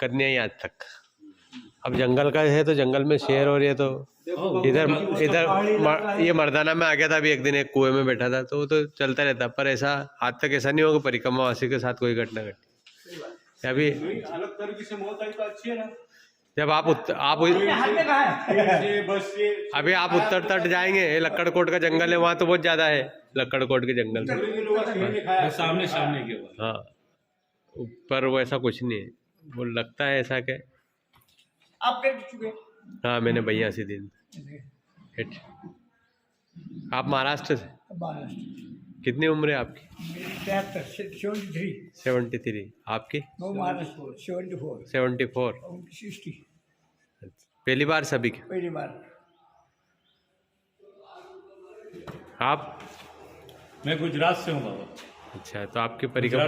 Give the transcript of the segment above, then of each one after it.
करनी आई आज तक। अब जंगल का है तो जंगल में शेर और ये तो इधर ये मर्दाना में आ गया था अभी एक दिन, एक कुएं में बैठा था, तो वो तो चलता रहता। पर ऐसा आज तक ऐसा नहीं होगा परिक्रमावासी के साथ कोई घटना घटी। अभी जब अभी आप उत्तर तट जाएंगे, लक्कड़कोट का जंगल है वहाँ तो बहुत ज्यादा है, लक्कड़कोट के जंगल में सामने के बाद। हाँ, पर वो ऐसा कुछ नहीं है, वो लगता है ऐसा के आप कर चुके। हाँ मैंने 82 दिन। आप महाराष्ट्र से? कितनी उम्र है आपकी? 73। आपकी? 74। पहली बार सभी की? पहली बार। आप? मैं गुजरात से हूँ बाबा। अच्छा, तो आपकी परिक्रमा?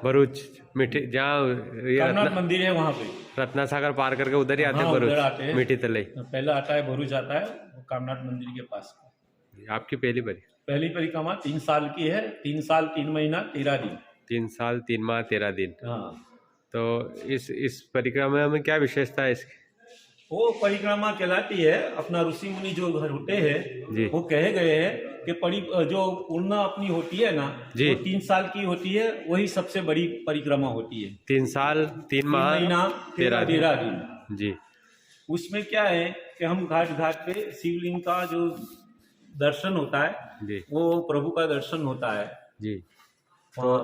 भरूच मीठी, जहाँ मंदिर है वहाँ पे, रत्ना सागर पार करके उधर ही आते हैं भरूच, मीठी तलई। पहला आता है भरूच आता है, वो कामनाथ मंदिर के पास। आपकी पहली परिक्रमा 3 साल की है। 3 साल 3 महीना 13 दिन। 3 साल 3 माह 13 दिन। हाँ। तो इस परिक्रमा में क्या विशेषता है इसकी? वो परिक्रमा कहलाती है, अपना ऋषि मुनि जो घर होते हैं वो कहे गए हैं कि जो पूर्ण अपनी होती है ना, वो 3 साल की होती है, वही सबसे बड़ी परिक्रमा होती है। 3 साल 3 माह 13 दिन जी। उसमें क्या है कि हम घाट घाट पे शिवलिंग का जो दर्शन होता है जी, वो प्रभु का दर्शन होता है जी। तो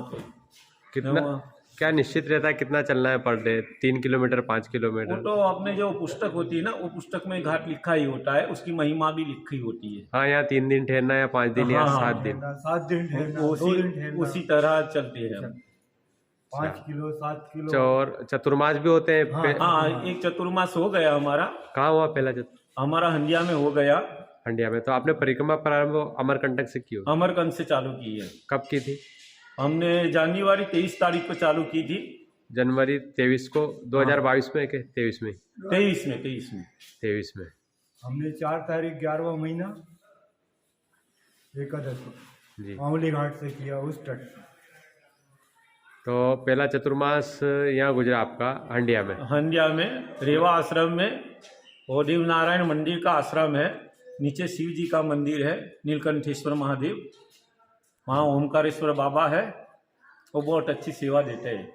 कितना क्या निश्चित रहता है, कितना चलना है पर डे? 3 kilometre, 5 kilometre? वो तो अपने जो पुस्तक होती है ना, वो पुस्तक में घाट लिखा ही होता है, उसकी महिमा भी लिखी होती है। हाँ, यहाँ 3 दिन ठहरना या 5 दिन या 7 दिन? 7 दिन ठहरना, उसी तरह चलते हैं। 5 किलो 7 किलो। और चतुर्मास भी होते हैं? हाँ, एक चतुर्मास हो गया हमारा। कहाँ हुआ पहला हमारा हंडिया में हो गया। हंडिया में। तो आपने परिक्रमा प्रारंभ अमरकंटक से की? अमरकंटक से चालू की है। कब की थी? हमने जनवरी 23 तारीख को चालू की थी। जनवरी 23 को 2022 में के 23 में? 23 में। हमने 4 तारीख 11वां महीना एकादश जी मामूली घाट से किया उस तट। तो पहला चतुर्मास यहाँ गुजरा आपका हंडिया में रेवा आश्रम में, और देव नारायण मंदिर का आश्रम है, नीचे शिव जी का मंदिर है, नीलकंठेश्वर महादेव, वहाँ ओमकारेश्वर बाबा है, वो बहुत अच्छी सेवा देते हैं।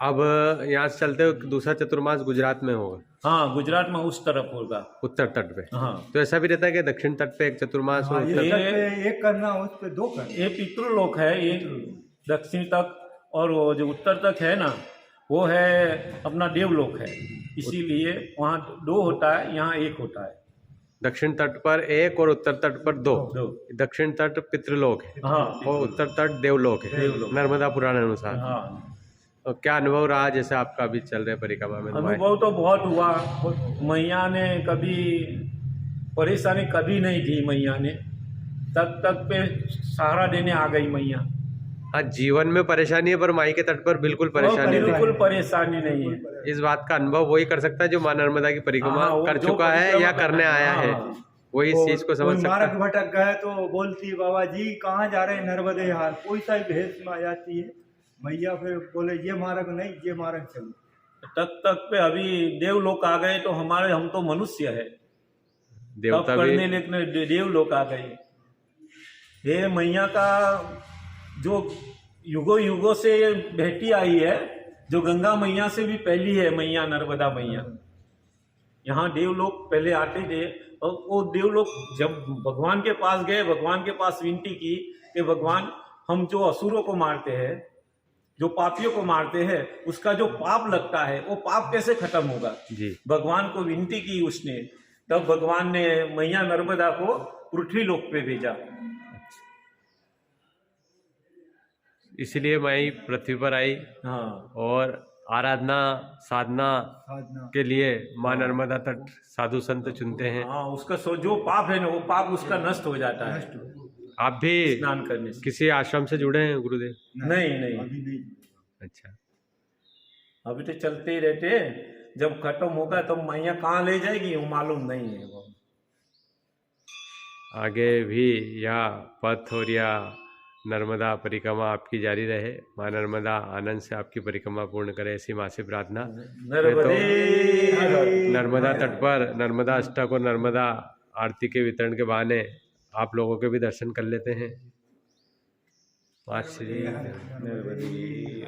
अब यहाँ से चलते हुए दूसरा चतुर्मास गुजरात में होगा? हाँ, गुजरात में उस तरफ होगा, उत्तर तट पे। हाँ। तो ऐसा भी रहता है कि दक्षिण तट पे एक चतुर्मास हो, उत्तर तट पे एक करना, उस पे 2 करना। ये पितृलोक है, ये दक्षिण तक, और वो जो उत्तर तक है ना, वो है अपना देवलोक है, इसीलिए वहाँ 2 होता है, यहाँ 1 होता है। दक्षिण तट पर 1 और उत्तर तट पर 2। दक्षिण तट पितृलोक है, हाँ, और उत्तर तट देवलोक है, नर्मदा पुराण अनुसार। हाँ। तो क्या अनुभव रहा जैसे आपका अभी चल रहे परिक्रमा में? अनुभव तो बहुत हुआ। मैया ने कभी परेशानी कभी नहीं दी, मैया ने तक पे सहारा देने आ गई मैया। हाँ, जीवन में परेशानी है पर माई के तट पर बिल्कुल परेशानी नहीं है। इस बात का अनुभव वही कर सकता है जो माँ नर्मदा की परिक्रमा कर चुका है या करने आया है, वही इस चीज को समझ सकता है। मार्ग भटक गए तो बोलती बाबा जी कहाँ जा रहे हैं, नर्मदे हार, कोई सा भेष में आ जाती है मैया, फिर बोले ये मार्ग नहीं, ये मार्ग चलो। तक पे अभी देवलोक आ गए, तो हम तो मनुष्य है, देवता करने लेकिन देवलोक आ गए। ये मैया का जो युगों से बेटी आई है, जो गंगा मैया से भी पहली है मैया, नर्मदा मैया। यहाँ देवलोक पहले आते थे, और वो देवलोक जब भगवान के पास गए, भगवान के पास विनती की कि भगवान, हम जो असुरों को मारते हैं, जो पापियों को मारते हैं, उसका जो पाप लगता है वो पाप कैसे खत्म होगा जी। भगवान को विनती की उसने, तब भगवान ने मैया नर्मदा को पृथ्वी लोक पे भेजा। इसलिए माई पृथ्वी पर आई। हाँ। और आराधना साधना के लिए माँ नर्मदा तट साधु संत चुनते हैं। हाँ, उसका जो पाप है ना, वो पाप उसका नष्ट हो जाता है। आप भी स्नान करने से। किसी आश्रम से जुड़े हैं गुरुदेव? नहीं, अभी नहीं। अच्छा, अभी तो चलते ही रहते हैं, जब खत्म होगा तो मैया कहाँ ले जाएगी वो मालूम नहीं है। वो आगे भी या पथ और या नर्मदा परिक्रमा आपकी जारी रहे, माँ नर्मदा आनंद से आपकी परिक्रमा पूर्ण करे, ऐसी माँ से प्रार्थना। नर्मदे हर हर। नर्मदा तट पर नर्मदा अष्टक और नर्मदा आरती के वितरण के बहाने आप लोगों के भी दर्शन कर लेते हैं। माँ श्री नर्मदे